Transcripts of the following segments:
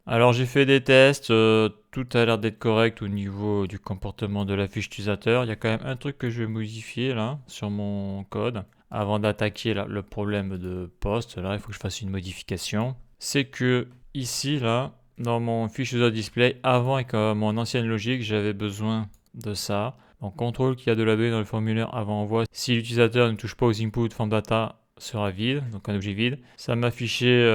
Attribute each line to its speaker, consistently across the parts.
Speaker 1: Alors j'ai fait des tests, tout a l'air d'être correct au niveau du comportement de la fiche utilisateur. Il y a quand même un truc que je vais modifier là sur mon code. Avant d'attaquer le problème de poste, là il faut que je fasse une modification. C'est que ici là, dans mon fiche user display, avant avec mon ancienne logique, j'avais besoin de ça. Donc contrôle qu'il y a de la donnée dans le formulaire avant envoi. Si l'utilisateur ne touche pas aux inputs, form data sera vide, donc un objet vide. Ça m'affichait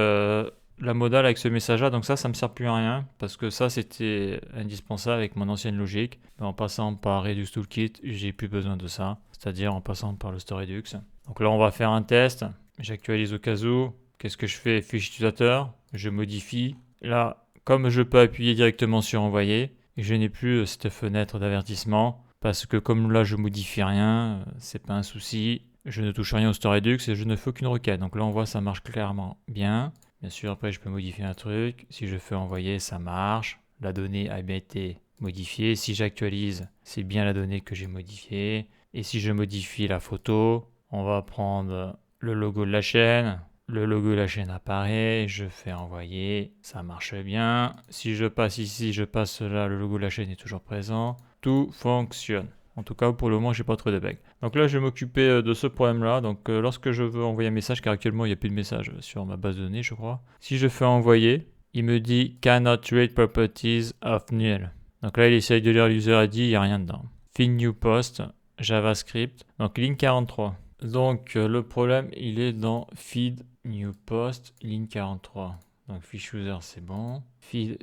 Speaker 1: la modale avec ce message-là, donc ça me sert plus à rien, parce que ça, c'était indispensable avec mon ancienne logique. Mais en passant par Redux Toolkit, j'ai plus besoin de ça, c'est-à-dire en passant par le store Redux. Donc là, on va faire un test. J'actualise au cas où. Qu'est-ce que je fais? Fiche utilisateur, je modifie. Là, comme je peux appuyer directement sur envoyer, je n'ai plus cette fenêtre d'avertissement, parce que comme là, je modifie rien, c'est pas un souci. Je ne touche rien au store Redux et je ne fais aucune requête. Donc là, on voit ça marche clairement bien. Bien sûr, après, je peux modifier un truc. Si je fais envoyer, ça marche. La donnée a bien été modifiée. Si j'actualise, c'est bien la donnée que j'ai modifiée. Et si je modifie la photo, on va prendre le logo de la chaîne. Le logo de la chaîne apparaît. Je fais envoyer. Ça marche bien. Si je passe ici, je passe là, le logo de la chaîne est toujours présent. Tout fonctionne. En tout cas, pour le moment, j'ai pas trop de bugs. Donc là, je vais m'occuper de ce problème-là. Donc lorsque je veux envoyer un message, car actuellement, il n'y a plus de message sur ma base de données, je crois. Si je fais envoyer, il me dit cannot read properties of null. Donc là, il essaye de lire l'user ID, il n'y a rien dedans. Feed new post, JavaScript. Donc ligne 43. Donc le problème, il est dans feed new post, ligne 43. Donc fiche user, c'est bon. Feed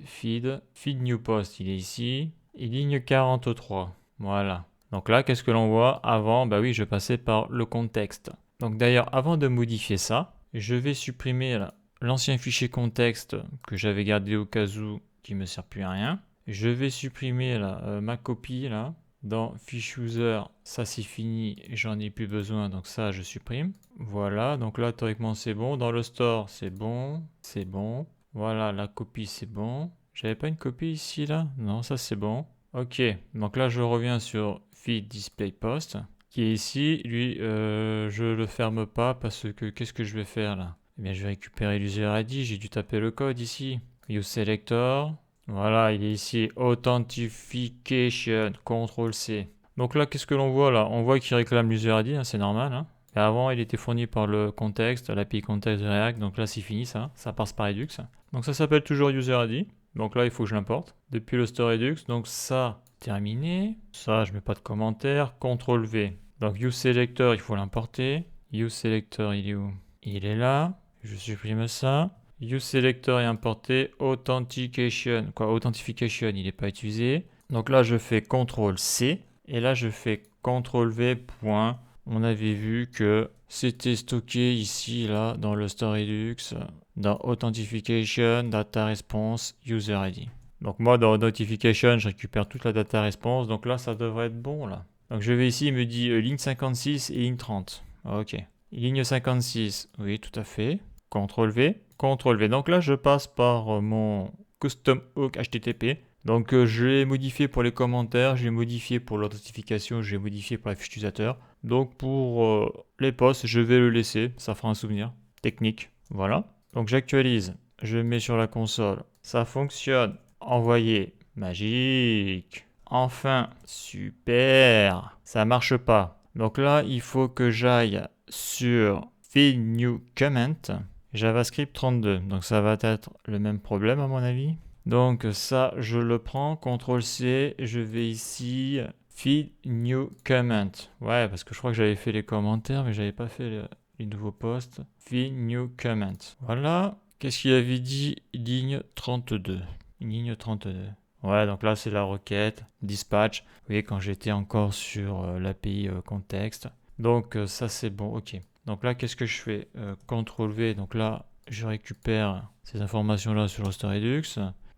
Speaker 1: new post, il est ici. Et ligne 43. Voilà. Donc là, qu'est-ce que l'on voit? Avant, bah oui, je passais par le contexte. Donc d'ailleurs, avant de modifier ça, je vais supprimer l'ancien fichier contexte que j'avais gardé au cas où qui me sert plus à rien. Je vais supprimer ma copie là. Dans fiche user, ça c'est fini, j'en ai plus besoin, donc ça je supprime. Voilà, donc là théoriquement c'est bon. Dans le store, c'est bon, c'est bon. Voilà, la copie c'est bon. J'avais pas une copie ici là? Non, ça c'est bon. Ok, donc là je reviens sur feed display post qui est ici. Lui, je le ferme pas parce que qu'est-ce que je vais faire là? Eh bien, je vais récupérer l'user ID. J'ai dû taper le code ici. Use selector. Voilà, il est ici. Authentification. CTRL C. Donc là, qu'est-ce que l'on voit là? On voit qu'il réclame l'user ID, hein, c'est normal. Hein. Et avant, il était fourni par le contexte, l'API contexte de React. Donc là, c'est fini ça. Ça passe par Redux. Donc ça s'appelle toujours user ID. Donc là, il faut que je l'importe depuis le store Redux. Donc ça, terminé. Ça, je mets pas de commentaire. CTRL V. Donc useSelector, il faut l'importer. useSelector, il est où? Il est là. Je supprime ça. useSelector est importé. Authentication. Quoi, Authentification, il n'est pas utilisé. Donc là, je fais CTRL C. Et là, je fais CTRL V. Point. On avait vu que c'était stocké ici, là, dans le store Redux, dans Authentification, Data Response, User ID. Donc moi, dans Notification, je récupère toute la data response. Donc là, ça devrait être bon, là. Donc je vais ici, il me dit ligne 56 et ligne 30. Ok. Ligne 56, oui, tout à fait. CTRL V, CTRL V. Donc là, je passe par mon custom hook HTTP. Donc je l'ai modifié pour les commentaires, je l'ai modifié pour l'authentification, je l'ai modifié pour la fiche utilisateur. Donc pour les posts, je vais le laisser, ça fera un souvenir technique. Voilà. Donc j'actualise, je mets sur la console, ça fonctionne. Envoyer, magique. Enfin, super. Ça marche pas. Donc là, il faut que j'aille sur Feed New Comment, JavaScript 32. Donc ça va être le même problème à mon avis. Donc ça, je le prends, CTRL C, je vais ici, Feed New Comment. Ouais, parce que je crois que j'avais fait les commentaires, mais j'avais pas fait les nouveaux posts. Feed New Comment. Voilà. Qu'est-ce qu'il avait dit? Ligne 32. Ligne 32. Ouais, donc là, c'est la requête, dispatch. Vous voyez, quand j'étais encore sur l'API contexte. Donc ça, c'est bon, ok. Donc là, qu'est-ce que je fais? CTRL V, donc là, je récupère ces informations-là sur le store Redux.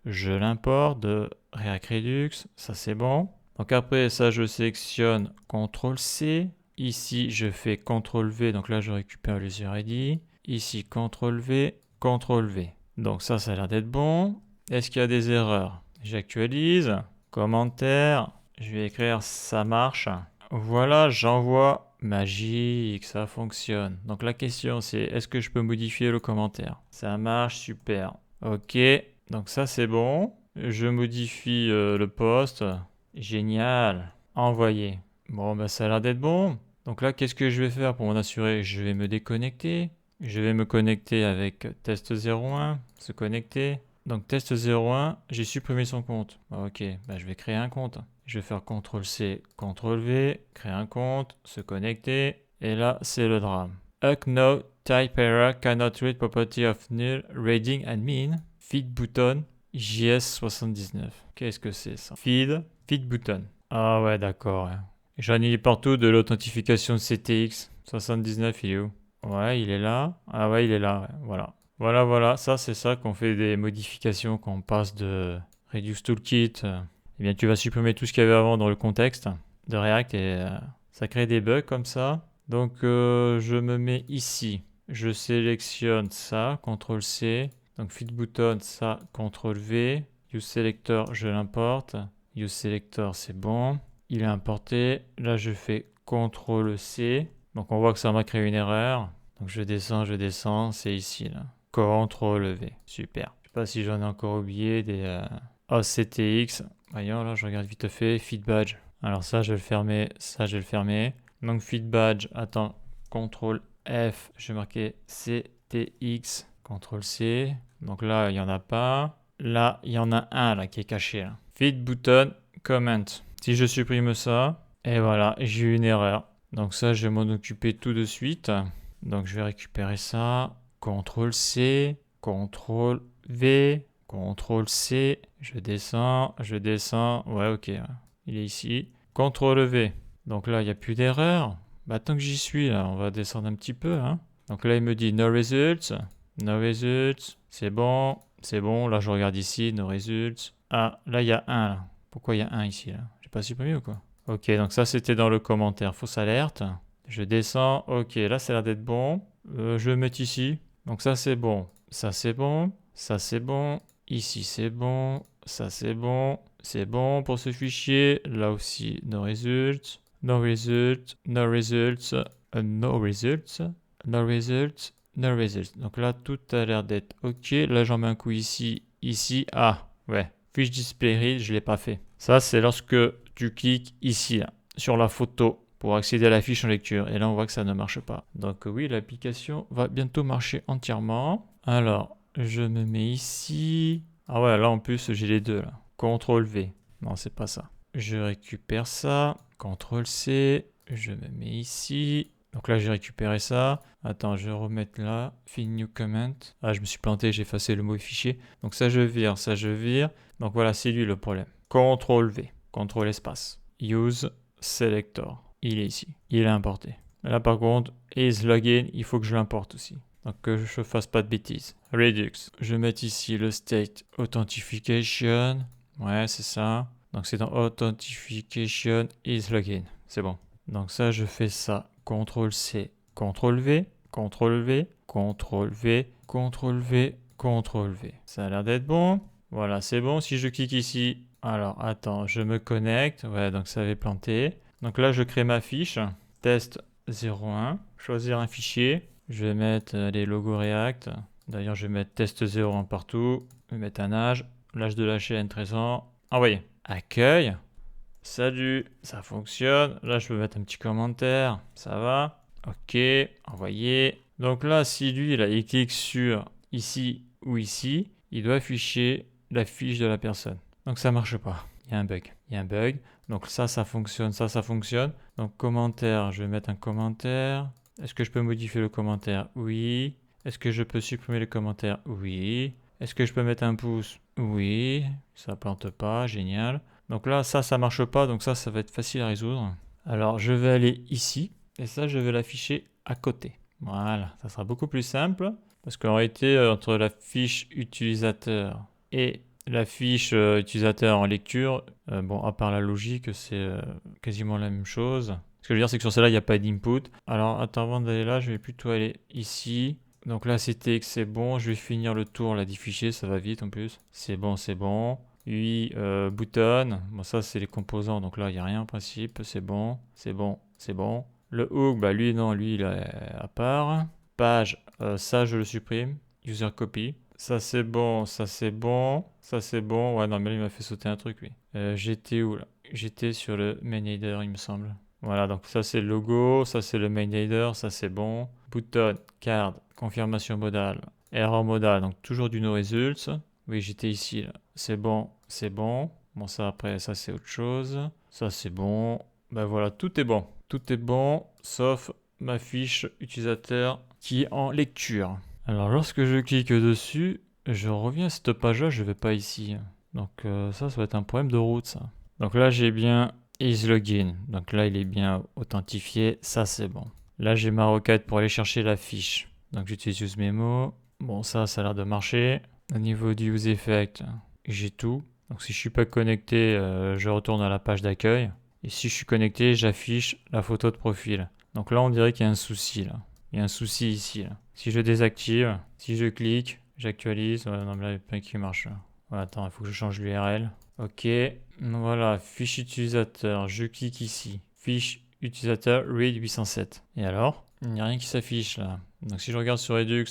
Speaker 1: Je l'importe de React Redux, ça c'est bon. Donc après ça, je sélectionne CTRL C. Ici, je fais CTRL V, donc là, je récupère l'user ID. Ici, CTRL V, CTRL V. Donc ça a l'air d'être bon. Est-ce qu'il y a des erreurs? J'actualise. Commentaire. Je vais écrire ça marche. Voilà, j'envoie. Magique, ça fonctionne. Donc la question c'est est-ce que je peux modifier le commentaire? Ça marche, super. Ok. Donc ça c'est bon. Je modifie le poste. Génial. Envoyer. Bon, bah ça a l'air d'être bon. Donc là, qu'est-ce que je vais faire pour m'en assurer? Je vais me déconnecter. Je vais me connecter avec test 01, se connecter. Donc test 01, j'ai supprimé son compte. Ok, bah, je vais créer un compte. Je vais faire CTRL-C, CTRL-V, créer un compte, se connecter. Et là, c'est le drame. No type error cannot read property of null reading admin. Feed button JS79. Qu'est-ce que c'est ça? Feed button. Ah ouais, d'accord. Ouais. J'en ai partout de l'authentification de CTX. 79, il est où? Ouais, il est là. Ah ouais, il est là. Ouais. Voilà. Voilà. Ça, c'est ça qu'on fait des modifications quand on passe de Reduce Toolkit. Eh bien, tu vas supprimer tout ce qu'il y avait avant dans le contexte de React et ça crée des bugs comme ça. Donc, je me mets ici. Je sélectionne ça, CTRL-C. Donc, Feed Button, ça, CTRL-V. Use Selector, je l'importe. Use Selector, c'est bon. Il est importé. Là, je fais CTRL-C. Donc, on voit que ça m'a créé une erreur. Donc, je descends. C'est ici, là. CTRL-V. Super. Je sais pas si j'en ai encore oublié des OCTX. Voyons, là, je regarde vite fait. Feed Badge. Alors, ça, je vais le fermer. Ça, je vais le fermer. Donc, Feed Badge. Attends. CTRL-F. Je vais marquer CTX. CTRL-C. Donc là, il n'y en a pas. Là, il y en a un là qui est caché. Là. Feed Button. Comment. Si je supprime ça, et voilà, j'ai eu une erreur. Donc ça, je vais m'en occuper tout de suite. Donc je vais récupérer ça. CTRL-C, CTRL-V, CTRL-C. Je descends. Ouais, ok. Il est ici. CTRL-V. Donc là, il n'y a plus d'erreur. Bah, tant que j'y suis, là, on va descendre un petit peu. Hein. Donc là, il me dit no results. No results. C'est bon. C'est bon. Là, je regarde ici. No results. Ah, là, il y a un. Là. Pourquoi il y a un ici là? J'ai pas supprimé ou quoi? Ok, donc ça c'était dans le commentaire. Fausse alerte. Je descends. Ok, là ça a l'air d'être bon. Je vais mettre ici. Donc ça c'est bon. Ça c'est bon. Ça c'est bon. Ici c'est bon. Ça c'est bon. C'est bon pour ce fichier. Là aussi, no results. No results. No results. No results. No results. No results. Donc là tout a l'air d'être ok. Là j'en mets un coup ici. Ici. Ah, ouais. Fiche display read, je ne l'ai pas fait. Ça, c'est lorsque tu cliques ici, là, sur la photo, pour accéder à la fiche en lecture. Et là, on voit que ça ne marche pas. Donc oui, l'application va bientôt marcher entièrement. Alors, je me mets ici. Ah ouais, là, en plus, j'ai les deux, là. CTRL-V. Non, c'est pas ça. Je récupère ça. CTRL-C. Je me mets ici. Donc là, j'ai récupéré ça. Attends, je vais remettre là. Fill new comment. Ah, je me suis planté, j'ai effacé le mot fichier. Donc ça, je vire, ça, je vire. Donc voilà, c'est lui le problème. CTRL-V, CTRL espace. Use selector. Il est ici. Il est importé. Là, par contre, is login, il faut que je l'importe aussi. Donc que je ne fasse pas de bêtises. Redux. Je vais mettre ici le state authentication. Ouais, c'est ça. Donc c'est dans authentication is login. C'est bon. Donc ça, je fais ça. CTRL-C, CTRL-V, CTRL-V, CTRL-V, CTRL-V, CTRL-V. Ça a l'air d'être bon. Voilà, c'est bon. Si je clique ici, alors attends, je me connecte. Ouais, donc ça avait planté. Donc là, je crée ma fiche. Test 01. Choisir un fichier. Je vais mettre les logos React. D'ailleurs, je vais mettre test 01 partout. Je vais mettre un âge. L'âge de la chaîne, 13 ans. Envoyer. Accueil. Salut, ça fonctionne. Là, je peux mettre un petit commentaire. Ça va. Ok, envoyer. Donc là, si lui, là, il clique sur ici ou ici, il doit afficher la fiche de la personne. Donc ça marche pas. Il y a un bug. Il y a un bug. Donc ça fonctionne. Ça fonctionne. Donc commentaire, je vais mettre un commentaire. Est-ce que je peux modifier le commentaire? Oui. Est-ce que je peux supprimer le commentaire? Oui. Est-ce que je peux mettre un pouce? Oui. Ça plante pas. Génial. Donc là, ça marche pas, donc ça va être facile à résoudre. Alors, je vais aller ici, et ça, je vais l'afficher à côté. Voilà, ça sera beaucoup plus simple, parce qu'en réalité, entre la fiche utilisateur et la fiche utilisateur en lecture, bon, à part la logique, c'est quasiment la même chose. Ce que je veux dire, c'est que sur celle-là, il n'y a pas d'input. Alors, attends, avant d'aller là, je vais plutôt aller ici. Donc là, c'était que c'est bon. Je vais finir le tour là, des fichiers, ça va vite en plus. C'est bon, c'est bon. UI, button, bon ça c'est les composants, donc là il n'y a rien en principe, c'est bon, c'est bon, c'est bon. Le hook, bah lui non, lui il est à part. Page, ça je le supprime, user copy. Ça c'est bon, ça c'est bon, ça c'est bon. Ouais, non, mais là, il m'a fait sauter un truc, lui. J'étais où là? J'étais sur le main header, il me semble. Voilà, donc ça c'est le logo, ça c'est le main header, ça c'est bon. Button, card, confirmation modale, error modale, donc toujours du no results. Oui, j'étais ici là. C'est bon, c'est bon. Bon, ça après, ça c'est autre chose. Ça c'est bon. Ben voilà, tout est bon. Tout est bon, sauf ma fiche utilisateur qui est en lecture. Alors lorsque je clique dessus, je reviens à cette page-là, je vais pas ici. Donc ça va être un problème de route ça. Donc là j'ai bien is login. Donc là il est bien authentifié, ça c'est bon. Là j'ai ma requête pour aller chercher la fiche. Donc j'utilise use memo. Bon ça a l'air de marcher. Au niveau du use effect, j'ai tout. Donc si je suis pas connecté, je retourne à la page d'accueil. Et si je suis connecté, j'affiche la photo de profil. Donc là on dirait qu'il y a un souci là. Il y a un souci ici là. Si je désactive, si je clique, j'actualise. Ouais, non, mais là, il n'y a pas qui marche. Là. Ouais, attends, il faut que je change l'URL. Ok. Voilà, fiche utilisateur. Je clique ici. Fiche utilisateur read 807. Et alors? Il n'y a rien qui s'affiche là. Donc si je regarde sur Redux,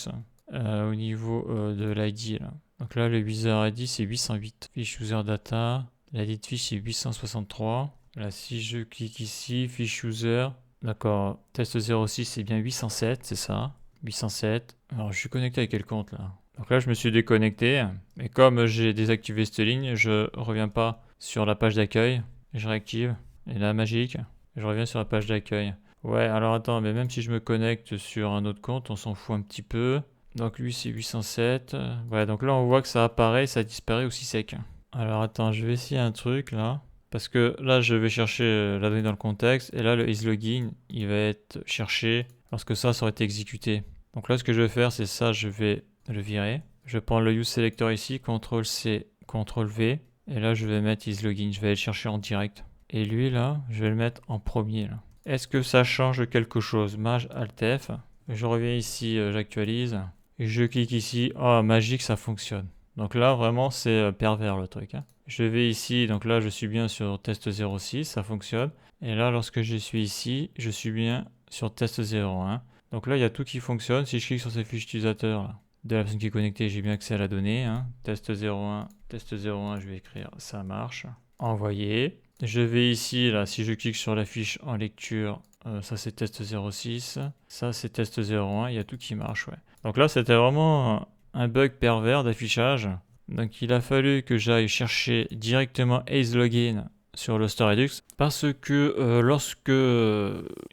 Speaker 1: au niveau de l'ID là. Donc là, le user ID c'est 808. Fiche user data. L'ID de fiche c'est 863. Là, si je clique ici, fiche user. D'accord, test 06 c'est bien 807, c'est ça. 807. Alors je suis connecté à quel compte là? Donc là je me suis déconnecté. Et comme j'ai désactivé cette ligne, je reviens pas sur la page d'accueil. Je réactive. Et là magique. Je reviens sur la page d'accueil. Ouais, alors attends, mais même si je me connecte sur un autre compte, on s'en fout un petit peu. Donc lui c'est 807. Ouais, donc là on voit que ça apparaît, ça disparaît aussi sec. Alors attends, je vais essayer un truc là. Parce que là, je vais chercher la donnée dans le contexte, et là, le isLogin, il va être cherché lorsque ça aurait été exécuté. Donc là, ce que je vais faire, c'est ça, je vais le virer. Je prends le useSelector ici, CTRL-C, CTRL-V, et là, je vais mettre isLogin, je vais aller le chercher en direct. Et lui, là, je vais le mettre en premier. Est-ce que ça change quelque chose? Maj Alt F, je reviens ici, j'actualise, et je clique ici, oh, magique, ça fonctionne. Donc là, vraiment, c'est pervers le truc. Hein. Je vais ici, donc là, je suis bien sur test 06, ça fonctionne. Et là, lorsque je suis ici, je suis bien sur test 01. Donc là, il y a tout qui fonctionne. Si je clique sur ces fiches utilisateurs là, de la personne qui est connectée, j'ai bien accès à la donnée. Hein. Test 01, je vais écrire, ça marche. Envoyer. Je vais ici, là, si je clique sur la fiche en lecture, ça c'est test 06, ça c'est test 01, il y a tout qui marche, ouais. Donc là, c'était vraiment un bug pervers d'affichage. Donc il a fallu que j'aille chercher directement isLogin sur le store Redux parce que lorsque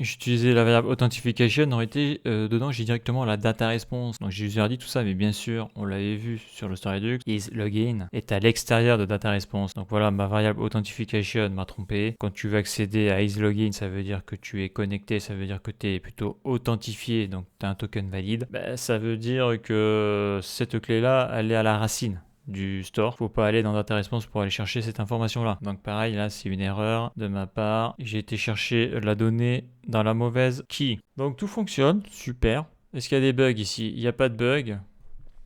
Speaker 1: j'utilisais la variable authentification, en réalité dedans j'ai directement la data response. Donc j'ai useRD tout ça, mais bien sûr on l'avait vu sur le store Redux, isLogin est à l'extérieur de data response. Donc voilà, ma variable authentification m'a trompé. Quand tu veux accéder à isLogin, ça veut dire que tu es connecté, ça veut dire que tu es plutôt authentifié, donc tu as un token valide. Ben, ça veut dire que cette clé là elle est à la racine du store. Faut pas aller dans Data Response pour aller chercher cette information-là. Donc pareil, là, c'est une erreur de ma part. J'ai été chercher la donnée dans la mauvaise key. Donc tout fonctionne, super. Est-ce qu'il y a des bugs ici? Il n'y a pas de bug.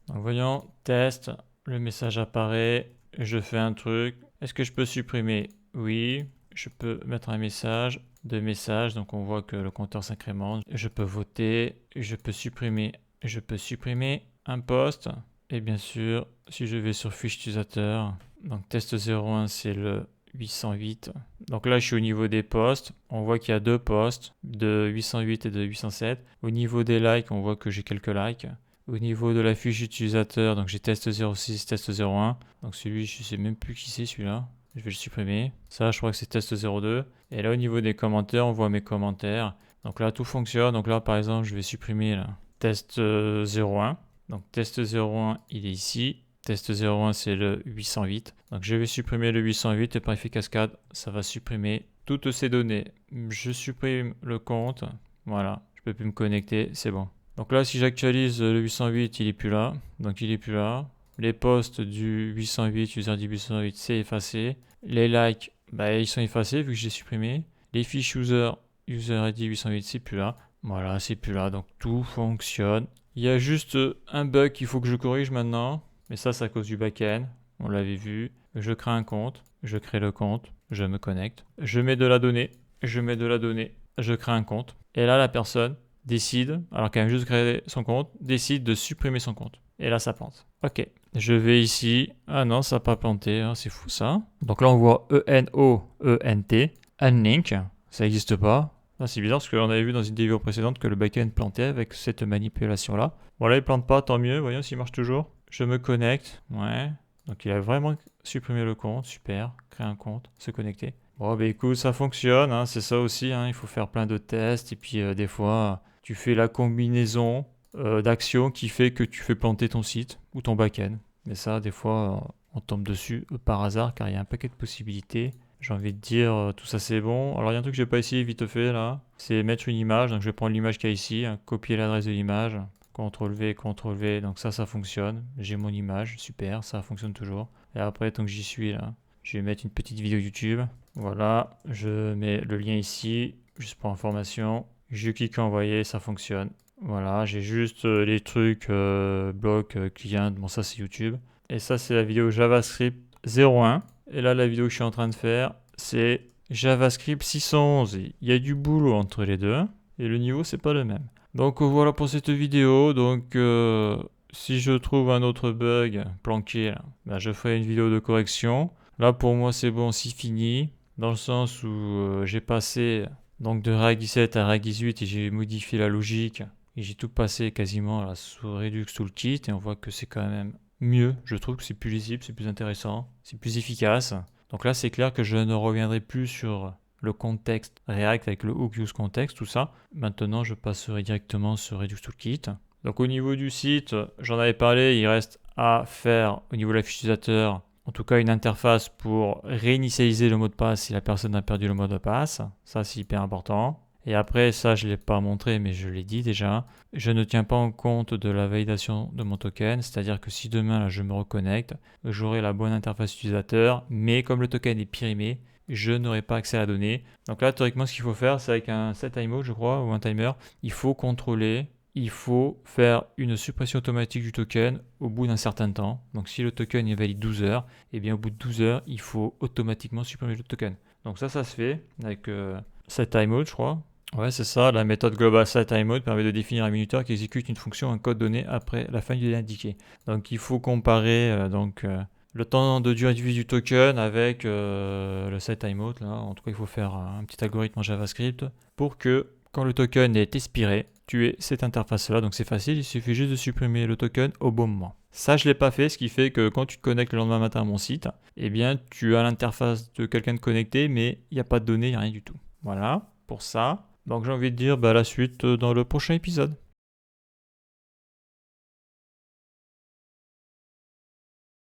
Speaker 1: Donc voyons, test, le message apparaît, je fais un truc. Est-ce que je peux supprimer? Oui, je peux mettre un message, deux messages, donc on voit que le compteur s'incrémente. Je peux voter, je peux supprimer un post. Et bien sûr, si je vais sur fiche utilisateur, donc test 01 c'est le 808. Donc là je suis au niveau des posts, on voit qu'il y a deux posts de 808 et de 807. Au niveau des likes, on voit que j'ai quelques likes. Au niveau de la fiche utilisateur, donc j'ai test 06, test 01. Donc celui, je sais même plus qui c'est celui-là. Je vais le supprimer. Ça, je crois que c'est test 02. Et là au niveau des commentaires, on voit mes commentaires. Donc là tout fonctionne. Donc là par exemple, je vais supprimer là, test 01. Donc test 01, il est ici. Test 01, c'est le 808. Donc je vais supprimer le 808 et par effet cascade, ça va supprimer toutes ces données. Je supprime le compte. Voilà, je peux plus me connecter, c'est bon. Donc là, si j'actualise le 808, il est plus là. Donc il est plus là. Les posts du 808, user du 808, c'est effacé. Les likes, bah, ils sont effacés vu que j'ai supprimé. Les fiches user ID 808, c'est plus là. Voilà, c'est plus là. Donc tout fonctionne. Il y a juste un bug qu'il faut que je corrige maintenant, mais ça c'est à cause du back-end, on l'avait vu. Je crée un compte, je crée le compte, je me connecte, je mets de la donnée, je crée un compte. Et là la personne décide, alors qu'elle a juste créé son compte, décide de supprimer son compte. Et là, ça plante. Ok. Je vais ici. Ah non, ça n'a pas planté. Hein, c'est fou ça. Donc là, on voit E-N-O-E-N-T. Unlink. Ça n'existe pas. Ah, c'est bizarre parce qu'on avait vu dans une vidéo précédente que le backend plantait avec cette manipulation-là. Bon, là, il plante pas, tant mieux. Voyons s'il marche toujours. Je me connecte. Ouais. Donc, il a vraiment supprimé le compte. Super. Créer un compte. Se connecter. Bon, bah écoute, ça fonctionne. Hein, c'est ça aussi. Hein, il faut faire plein de tests. Et puis, des fois, tu fais la combinaison d'actions qui fait que tu fais planter ton site ou ton backend. Mais ça, des fois, on tombe dessus par hasard car il y a un paquet de possibilités. J'ai envie de dire, tout ça c'est bon. Alors il y a un truc que j'ai pas essayé vite fait là, c'est mettre une image. Donc je vais prendre l'image qu'il y a ici, hein, copier l'adresse de l'image, CTRL-V, CTRL-V, donc ça fonctionne. J'ai mon image, super, ça fonctionne toujours. Et après, tant que j'y suis là, je vais mettre une petite vidéo YouTube. Voilà, je mets le lien ici, juste pour information. Je clique envoyer, ça fonctionne. Voilà, j'ai juste les trucs bloc, client, bon ça c'est YouTube. Et ça c'est la vidéo JavaScript 01. Et là la vidéo que je suis en train de faire, c'est JavaScript 611. Il y a du boulot entre les deux. Et le niveau c'est pas le même. Donc voilà pour cette vidéo. Donc si je trouve un autre bug planqué, là, ben, je ferai une vidéo de correction. Là pour moi c'est bon, c'est fini. Dans le sens où j'ai passé donc de React 17 à React 18 et j'ai modifié la logique. Et j'ai tout passé quasiment là, sous Redux Toolkit et on voit que c'est quand même mieux. Je trouve que c'est plus lisible, c'est plus intéressant, c'est plus efficace. Donc là, c'est clair que je ne reviendrai plus sur le contexte React avec le hook use context, tout ça. Maintenant, je passerai directement sur Redux Toolkit. Donc au niveau du site, j'en avais parlé, il reste à faire au niveau de la fiche utilisateur, en tout cas une interface pour réinitialiser le mot de passe si la personne a perdu le mot de passe. Ça, c'est hyper important. Et après, ça je ne l'ai pas montré, mais je l'ai dit déjà, je ne tiens pas en compte de la validation de mon token, c'est-à-dire que si demain là, je me reconnecte, j'aurai la bonne interface utilisateur, mais comme le token est périmé, je n'aurai pas accès à la donnée. Donc là, théoriquement, ce qu'il faut faire, c'est avec un setTimeout, je crois, ou un timer, il faut contrôler, il faut faire une suppression automatique du token au bout d'un certain temps. Donc si le token est valide 12 heures, et bien au bout de 12 heures, il faut automatiquement supprimer le token. Donc ça se fait avec setTimeout, je crois. Ouais, c'est ça. La méthode global setTimeout permet de définir un minuteur qui exécute une fonction, un code donné après la fin du délai indiqué. Donc, il faut comparer le temps de durée de vie du token avec le setTimeout. Là, en tout cas, il faut faire un petit algorithme en JavaScript pour que quand le token est expiré, tu aies cette interface-là. Donc, c'est facile. Il suffit juste de supprimer le token au bon moment. Ça, je ne l'ai pas fait, ce qui fait que quand tu te connectes le lendemain matin à mon site, eh bien, tu as l'interface de quelqu'un de connecté, mais il n'y a pas de données, il n'y a rien du tout. Voilà pour ça. Donc j'ai envie de dire la suite dans le prochain épisode.